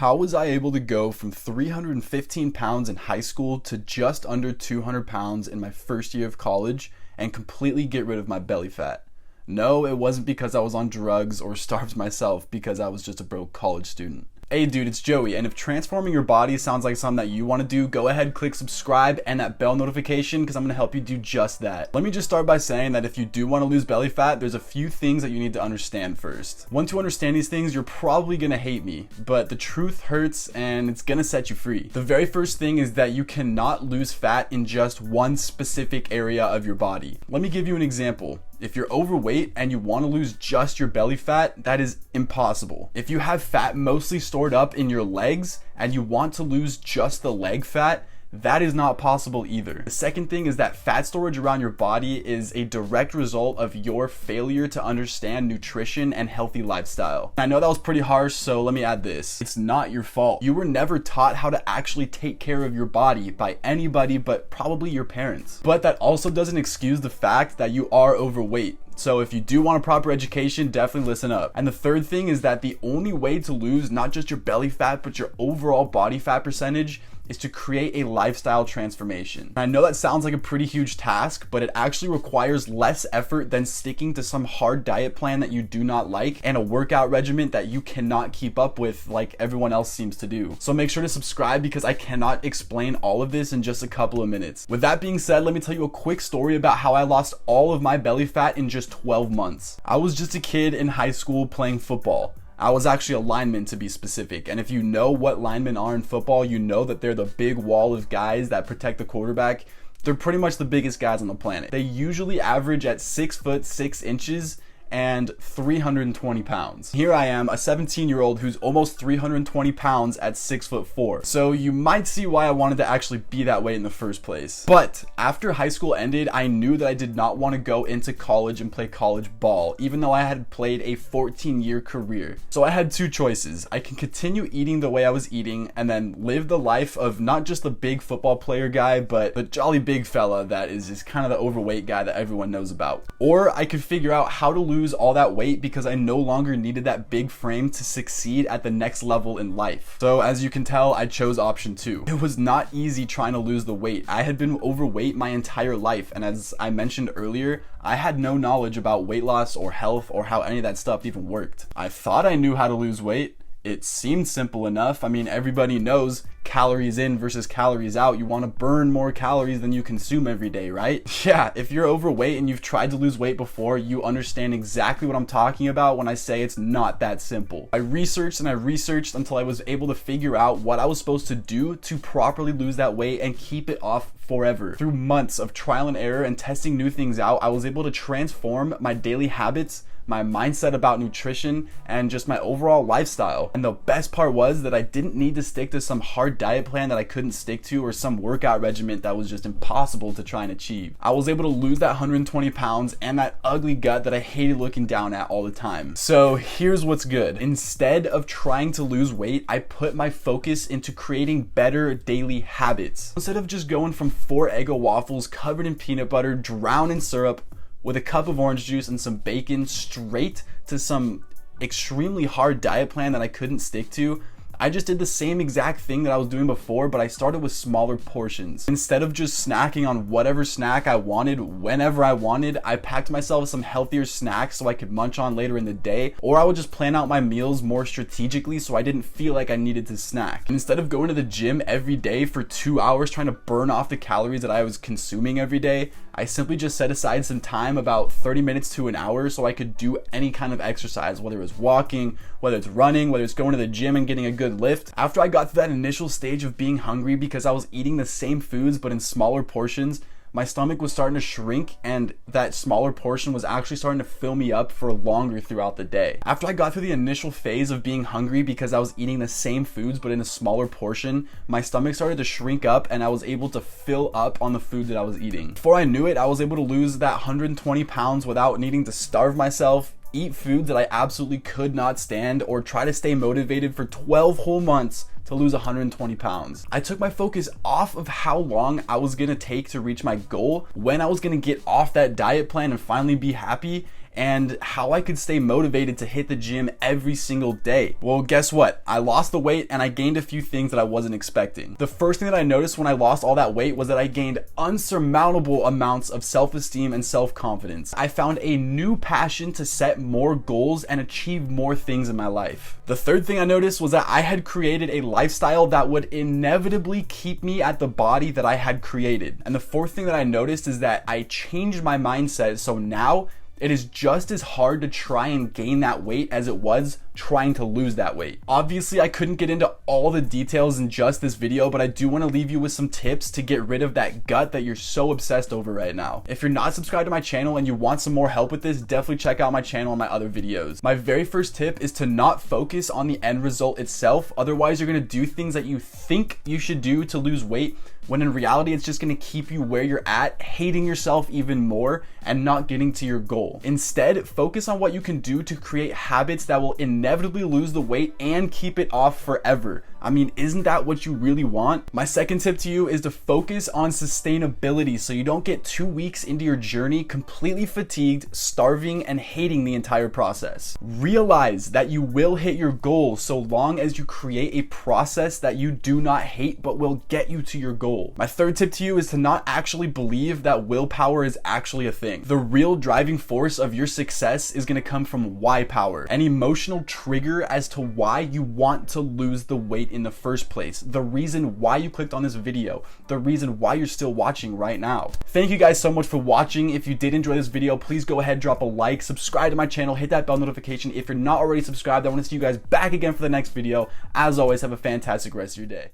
How was I able to go from 315 pounds in high school to just under 200 pounds in my first year of college and completely get rid of my belly fat? No, it wasn't because I was on drugs or starved myself, because I was just a broke college student. Hey dude, it's Joey, and if transforming your body sounds like something that you want to do, go ahead, click subscribe and that bell notification, because I'm going to help you do just that. Let me just start by saying that if you do want to lose belly fat, there's a few things that you need to understand first. Once you understand these things, you're probably going to hate me, but the truth hurts and it's going to set you free. The very first thing is that you cannot lose fat in just one specific area of your body. Let me give you an example. If you're overweight and you want to lose just your belly fat, that is impossible. If you have fat mostly stored up in your legs and you want to lose just the leg fat, that is not possible either. The second thing is that fat storage around your body is a direct result of your failure to understand nutrition and healthy lifestyle. I know that was pretty harsh, so let me add this. It's not your fault. You were never taught how to actually take care of your body by anybody but probably your parents. But that also doesn't excuse the fact that you are overweight. So if you do want a proper education, definitely listen up. And the third thing is that the only way to lose not just your belly fat, but your overall body fat percentage is to create a lifestyle transformation. I know that sounds like a pretty huge task, but it actually requires less effort than sticking to some hard diet plan that you do not like and a workout regimen that you cannot keep up with like everyone else seems to do. So make sure to subscribe, because I cannot explain all of this in just a couple of minutes. With that being said, let me tell you a quick story about how I lost all of my belly fat in just 12 months. I was just a kid in high school playing football. I was actually a lineman, to be specific, and if you know what linemen are in football, you know that they're the big wall of guys that protect the quarterback. They're pretty much the biggest guys on the planet. They usually average at 6 foot 6 inches and 320 pounds. Here I am, a 17-year-old who's almost 320 pounds at 6'4". So you might see why I wanted to actually be that way in the first place. But after high school ended, I knew that I did not want to go into college and play college ball, even though I had played a 14-year career. So I had two choices. I can continue eating the way I was eating and then live the life of not just the big football player guy, but the jolly big fella that is just kind of the overweight guy that everyone knows about. Or I could figure out how to lose all that weight because I no longer needed that big frame to succeed at the next level in life. So as you can tell, I chose option 2. It was not easy trying to lose the weight. I had been overweight my entire life, and as I mentioned earlier, I had no knowledge about weight loss or health or how any of that stuff even worked. I thought I knew how to lose weight. It seemed simple enough. I mean, everybody knows calories in versus calories out. You want to burn more calories than you consume every day, right? Yeah, if you're overweight and you've tried to lose weight before, you understand exactly what I'm talking about when I say it's not that simple. I researched and I researched until I was able to figure out what I was supposed to do to properly lose that weight and keep it off forever. Through months of trial and error and testing new things out, I was able to transform my daily habits, my mindset about nutrition, and just my overall lifestyle. And the best part was that I didn't need to stick to some hard diet plan that I couldn't stick to or some workout regimen that was just impossible to try and achieve. I was able to lose that 120 pounds and that ugly gut that I hated looking down at all the time. So here's what's good. Instead of trying to lose weight, I put my focus into creating better daily habits. Instead of just going from 4 Eggo waffles covered in peanut butter, drowned in syrup, with a cup of orange juice and some bacon straight to some extremely hard diet plan that I couldn't stick to, I just did the same exact thing that I was doing before, but I started with smaller portions. Instead of just snacking on whatever snack I wanted whenever I wanted, I packed myself some healthier snacks so I could munch on later in the day, or I would just plan out my meals more strategically so I didn't feel like I needed to snack. And instead of going to the gym every day for 2 hours trying to burn off the calories that I was consuming every day, I simply just set aside some time, about 30 minutes to an hour, so I could do any kind of exercise, whether it's walking, whether it's running, whether it's going to the gym and getting a good lift. After I got to that initial stage of being hungry because I was eating the same foods but in smaller portions, my stomach was starting to shrink, and that smaller portion was actually starting to fill me up for longer throughout the day. After I got through the initial phase of being hungry because I was eating the same foods but in a smaller portion, my stomach started to shrink up and I was able to fill up on the food that I was eating. Before I knew it, I was able to lose that 120 pounds without needing to starve myself, eat foods that I absolutely could not stand, or try to stay motivated for 12 whole months to lose 120 pounds. I took my focus off of how long I was gonna take to reach my goal, when I was gonna get off that diet plan and finally be happy, and how I could stay motivated to hit the gym every single day. Well, guess what? I lost the weight and I gained a few things that I wasn't expecting. The first thing that I noticed when I lost all that weight was that I gained unsurmountable amounts of self-esteem and self-confidence. I found a new passion to set more goals and achieve more things in my life. The third thing I noticed was that I had created a lifestyle that would inevitably keep me at the body that I had created. And the fourth thing that I noticed is that I changed my mindset, so now it is just as hard to try and gain that weight as it was trying to lose that weight. Obviously, I couldn't get into all the details in just this video, but I do want to leave you with some tips to get rid of that gut that you're so obsessed over right now. If you're not subscribed to my channel and you want some more help with this, definitely check out my channel and my other videos. My very first tip is to not focus on the end result itself. Otherwise, you're going to do things that you think you should do to lose weight, when in reality, it's just gonna keep you where you're at, hating yourself even more and not getting to your goal. Instead, focus on what you can do to create habits that will inevitably lose the weight and keep it off forever. I mean, isn't that what you really want? My second tip to you is to focus on sustainability so you don't get 2 weeks into your journey completely fatigued, starving, and hating the entire process. Realize that you will hit your goal so long as you create a process that you do not hate but will get you to your goal. My third tip to you is to not actually believe that willpower is actually a thing. The real driving force of your success is going to come from why power, an emotional trigger as to why you want to lose the weight in the first place, the reason why you clicked on this video, the reason why you're still watching right now. Thank you guys so much for watching. If you did enjoy this video, please go ahead, drop a like, subscribe to my channel, hit that bell notification. If you're not already subscribed, I want to see you guys back again for the next video. As always, have a fantastic rest of your day.